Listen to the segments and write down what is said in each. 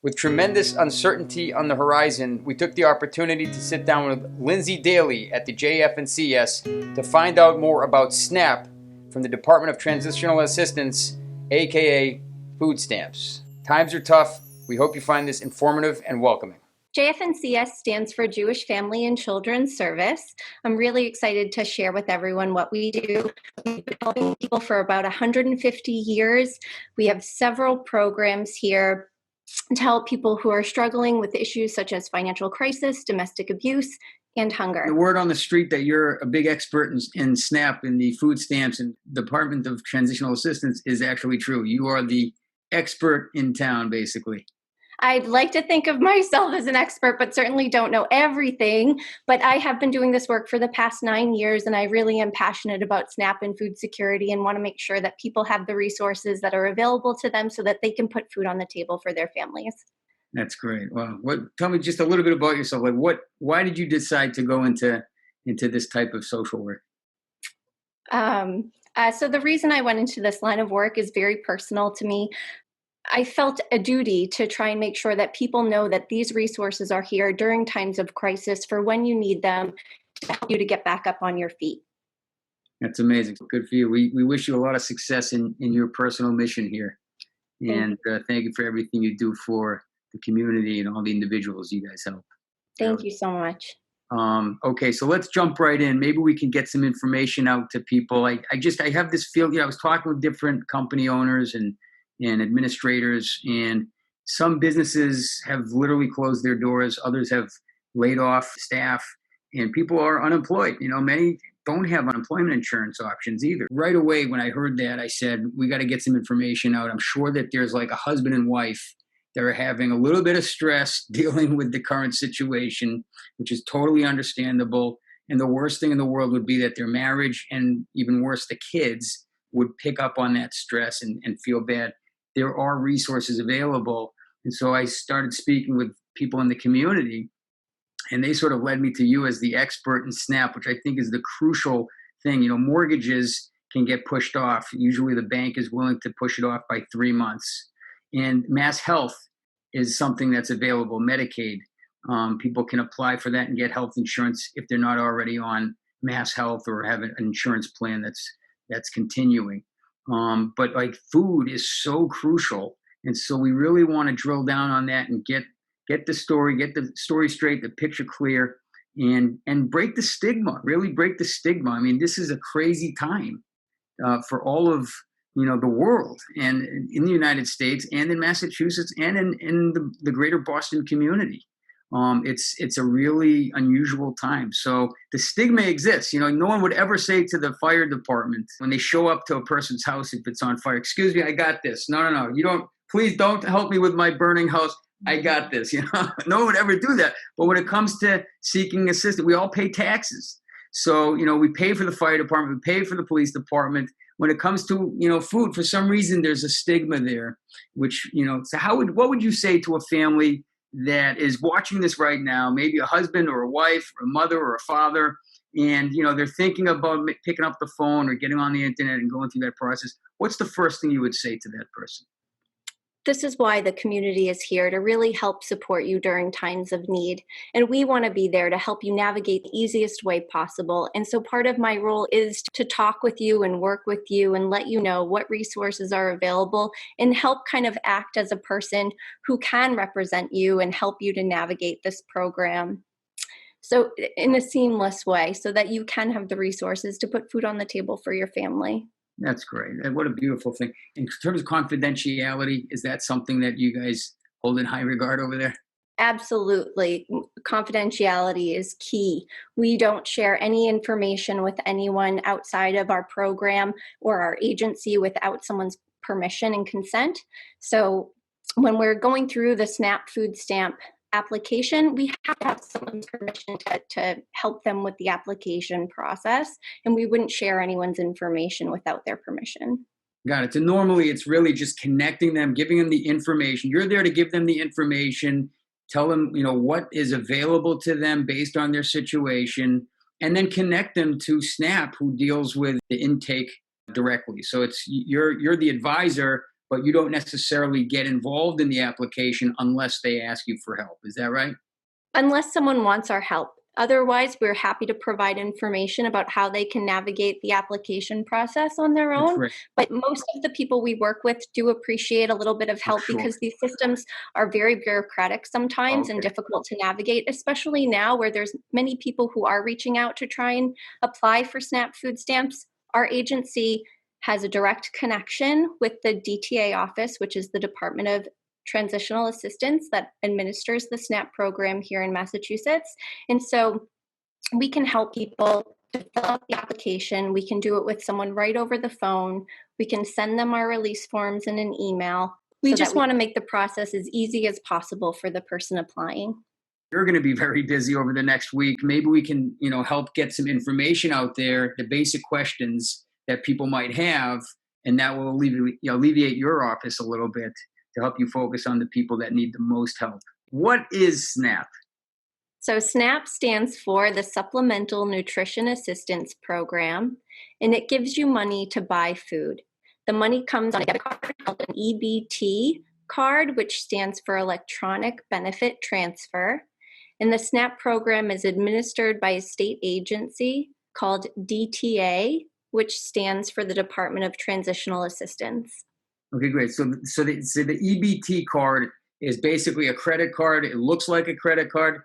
With tremendous uncertainty on the horizon, we took the opportunity to sit down with Lindsay Daly at the JF&CS to find out more about SNAP from the Department of Transitional Assistance, aka food stamps. Times are tough. We hope you find this informative and welcoming. JF&CS stands for Jewish Family and Children's Service. I'm really excited to share with everyone what we do. We've been helping people for about 150 years. We have several programs here to help people who are struggling with issues such as financial crisis, domestic abuse, and hunger. The word on the street that you're a big expert in SNAP, in the food stamps and Department of Transitional Assistance is actually true. You are the expert in town, basically. I'd like to think of myself as an expert, but certainly don't know everything. But I have been doing this work for the past 9 years, and I really am passionate about SNAP and food security and want to make sure that people have the resources that are available to them so that they can put food on the table for their families. That's great. Well, tell me just a little bit about yourself. Why did you decide to go into this type of social work? So the reason I went into this line of work is very personal to me. I felt a duty to try and make sure that people know that these resources are here during times of crisis for when you need them to help you to get back up on your feet. That's amazing. Good for you. We wish you a lot of success in your personal mission here. And thank you for everything you do for the community and all the individuals you guys help. Thank you so much. Okay, so let's jump right in. Maybe we can get some information out to people. I have this feel, I was talking with different company owners and administrators, and some businesses have literally closed their doors. Others have laid off staff, and people are unemployed. Many don't have unemployment insurance options either. Right away, when I heard that, I said, we got to get some information out. I'm sure that there's like a husband and wife that are having a little bit of stress dealing with the current situation, which is totally understandable. And the worst thing in the world would be that their marriage, and even worse, the kids, would pick up on that stress and feel bad. There are resources available. And so I started speaking with people in the community, and they sort of led me to you as the expert in SNAP, which I think is the crucial thing. Mortgages can get pushed off. Usually the bank is willing to push it off by 3 months. And Mass Health is something that's available, Medicaid. People can apply for that and get health insurance if they're not already on Mass Health or have an insurance plan that's continuing. But like food is so crucial. And so we really want to drill down on that and get the story straight, the picture clear, and break the stigma, really break the stigma. I mean, this is a crazy time for all of the world, and in the United States and in Massachusetts and in the greater Boston community. It's a really unusual time. So the stigma exists. No one would ever say to the fire department when they show up to a person's house if it's on fire, excuse me, I got this. No. Please don't help me with my burning house. I got this. No one would ever do that. But when it comes to seeking assistance, we all pay taxes. So, we pay for the fire department, we pay for the police department. When it comes to, food, for some reason, there's a stigma there, which, so what would you say to a family that is watching this right now, maybe a husband or a wife or a mother or a father, and they're thinking about picking up the phone or getting on the internet and going through that process? What's the first thing you would say to that person? This is why the community is here, to really help support you during times of need. And we want to be there to help you navigate the easiest way possible. And so part of my role is to talk with you and work with you and let you know what resources are available and help kind of act as a person who can represent you and help you to navigate this program. So in a seamless way, so that you can have the resources to put food on the table for your family. That's great. And what a beautiful thing. In terms of confidentiality, is that something that you guys hold in high regard over there? Absolutely. Confidentiality is key. We don't share any information with anyone outside of our program or our agency without someone's permission and consent. So when we're going through the SNAP food stamp application, we have to have someone's permission to help them with the application process, and we wouldn't share anyone's information without their permission. Got it. So normally it's really just connecting them, giving them the information. You're there to give them the information, tell them, what is available to them based on their situation, and then connect them to SNAP, who deals with the intake directly. So you're the advisor, but you don't necessarily get involved in the application unless they ask you for help. Is that right? Unless someone wants our help. Otherwise, we're happy to provide information about how they can navigate the application process on their That's own. right. But most of the people we work with do appreciate a little bit of For help sure. because these systems are very bureaucratic sometimes and Okay. difficult to navigate, especially now where there's many people who are reaching out to try and apply for SNAP food stamps. Our agency has a direct connection with the DTA office, which is the Department of Transitional Assistance that administers the SNAP program here in Massachusetts. And so we can help people to fill out the application. We can do it with someone right over the phone. We can send them our release forms in an email. We just want to make the process as easy as possible for the person applying. You're going to be very busy over the next week. Maybe we can, help get some information out there, the basic questions that people might have, and that will alleviate your office a little bit to help you focus on the people that need the most help. What is SNAP? So SNAP stands for the Supplemental Nutrition Assistance Program, and it gives you money to buy food. The money comes on a debit card called an EBT card, which stands for Electronic Benefit Transfer. And the SNAP program is administered by a state agency called DTA, which stands for the Department of Transitional Assistance. Okay, great. So the EBT card is basically a credit card. It looks like a credit card,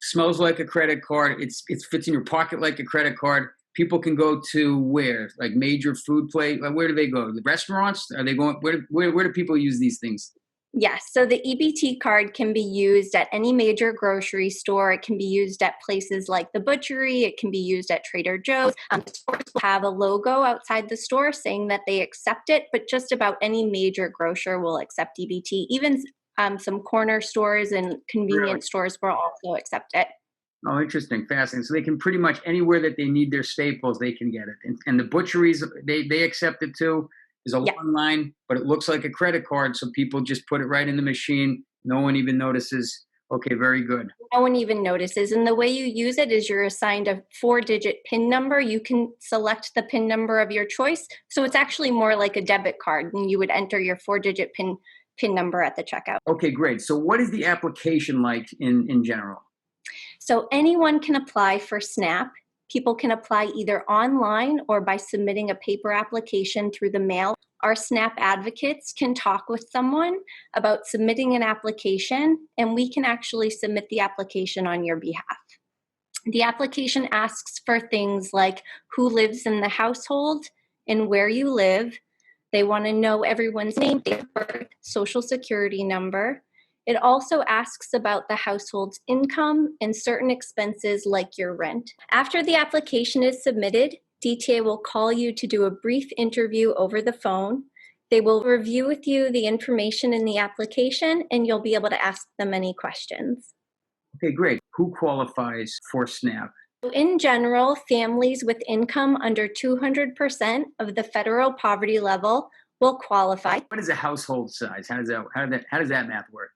smells like a credit card. It fits in your pocket like a credit card. People can go to where? Like major food place? Where do they go? The restaurants? Are they going? Where do people use these things? Yes, so the EBT card can be used at any major grocery store. It can be used at places like the butchery. It can be used at Trader Joe's. The stores will have a logo outside the store saying that they accept it, but just about any major grocer will accept EBT. Even some corner stores and convenience stores will also accept it. Oh, interesting, fascinating. So they can pretty much anywhere that they need their staples, they can get it. And the butcheries, they accept it too. There's a long line, but it looks like a credit card, so people just put it right in the machine. No one even notices. Okay, very good. No one even notices. And the way you use it is you're assigned a 4-digit PIN number. You can select the PIN number of your choice. So it's actually more like a debit card, and you would enter your 4-digit PIN number at the checkout. Okay, great. So what is the application like in general? So anyone can apply for SNAP. People can apply either online or by submitting a paper application through the mail. Our SNAP advocates can talk with someone about submitting an application, and we can actually submit the application on your behalf. The application asks for things like who lives in the household and where you live. They want to know everyone's name, date of birth, social security number. It also asks about the household's income and certain expenses like your rent. After the application is submitted, DTA will call you to do a brief interview over the phone. They will review with you the information in the application, and you'll be able to ask them any questions. Okay, great. Who qualifies for SNAP? In general, families with income under 200% of the federal poverty level will qualify. What is a household size? How does that math work?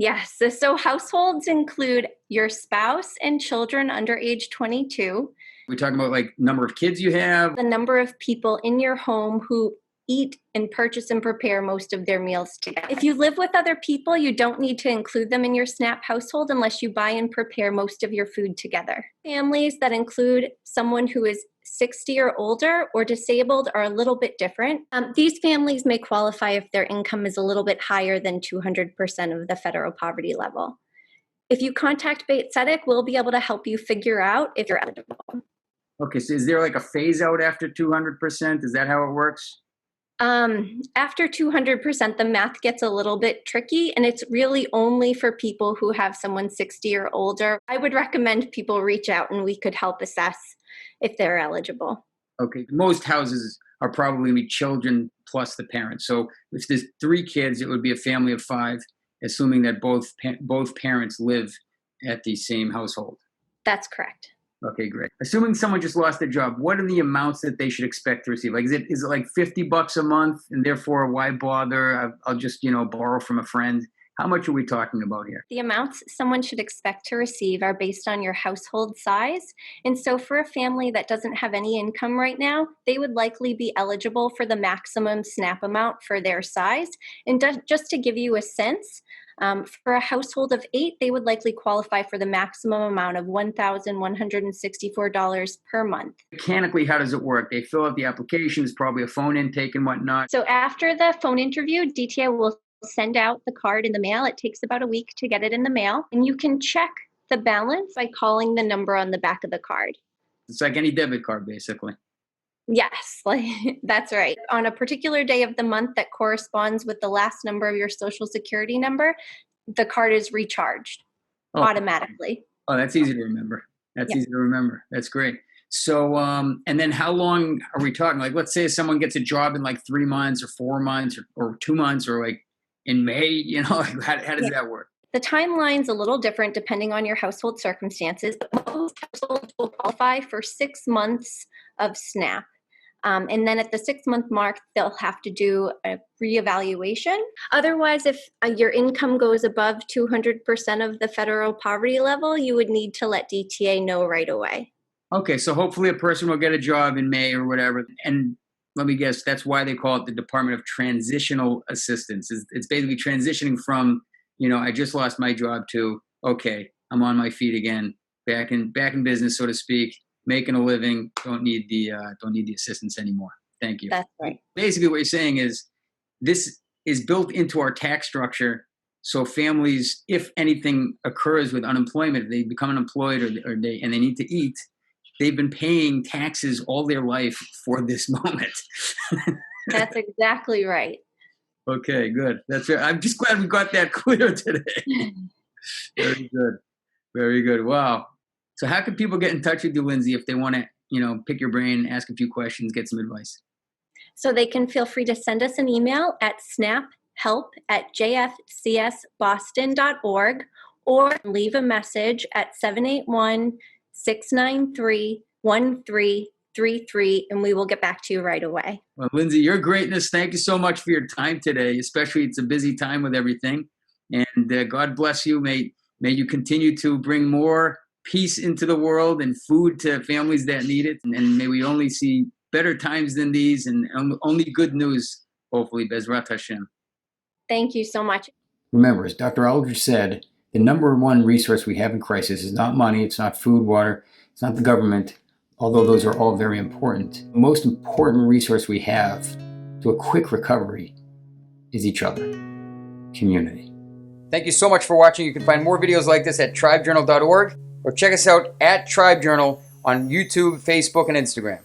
Yes, so households include your spouse and children under age 22. We're talking about like number of kids you have. The number of people in your home who eat and purchase and prepare most of their meals together. If you live with other people, you don't need to include them in your SNAP household unless you buy and prepare most of your food together. Families that include someone who is 60 or older or disabled are a little bit different. These families may qualify if their income is a little bit higher than 200% of the federal poverty level. If you contact Ebt, we'll be able to help you figure out if you're eligible. Okay, so is there like a phase out after 200%? Is that how it works? After 200%, the math gets a little bit tricky, and it's really only for people who have someone 60 or older. I would recommend people reach out and we could help assess if they're eligible. Okay, most houses are probably going to be children plus the parents. So if there's 3 kids, it would be a family of 5, assuming that both parents live at the same household. That's correct. Okay, great. Assuming someone just lost their job, what are the amounts that they should expect to receive? Like, is it like $50 a month, and therefore why bother? I'll just borrow from a friend How much are we talking about here? The amounts someone should expect to receive are based on your household size. And so for a family that doesn't have any income right now, they would likely be eligible for the maximum SNAP amount for their size. And just to give you a sense, for a household of 8, they would likely qualify for the maximum amount of $1,164 per month. Mechanically, how does it work? They fill out the application, there's probably a phone intake and whatnot. So after the phone interview, DTA will send out the card in the mail. It takes about a week to get it in the mail. And you can check the balance by calling the number on the back of the card. It's like any debit card, basically. Yes, that's right. On a particular day of the month that corresponds with the last number of your Social Security number, the card is recharged automatically. Oh, that's easy to remember. Easy to remember. That's great. So, and then how long are we talking? Like, let's say someone gets a job in like 3 months or 4 months or 2 months or like in May, how does that work? The timeline's a little different depending on your household circumstances, but most households will qualify for 6 months of SNAP. And then at the 6-month mark, they'll have to do a reevaluation. Otherwise, if your income goes above 200% of the federal poverty level, you would need to let DTA know right away. Okay, so hopefully a person will get a job in May or whatever. And let me guess, that's why they call it the Department of Transitional Assistance. It's basically transitioning from, I just lost my job to, okay, I'm on my feet again, back in business, so to speak, making a living, don't need the assistance anymore. Thank you. That's right. Basically what you're saying is this is built into our tax structure. So families, if anything occurs with unemployment, they become unemployed and they need to eat, they've been paying taxes all their life for this moment. That's exactly right. Okay, good. That's right. I'm just glad we got that clear today. Very good. Very good. Wow. So how can people get in touch with you, Lindsay, if they want to, pick your brain, ask a few questions, get some advice? So they can feel free to send us an email at snaphelp@jfcsboston.org or leave a message at 781-693-1333, and we will get back to you right away. Well, Lindsay, your greatness. Thank you so much for your time today, especially it's a busy time with everything. And God bless you. May you continue to bring more peace into the world and food to families that need it. And may we only see better times than these and only good news, hopefully, Bezrat Hashem. Thank you so much. Remember, as Dr. Aldrich said, the number one resource we have in crisis is not money, it's not food, water, it's not the government, although those are all very important. The most important resource we have to a quick recovery is each other, community. Thank you so much for watching. You can find more videos like this at tribejournal.org or check us out at Tribe Journal on YouTube, Facebook, and Instagram.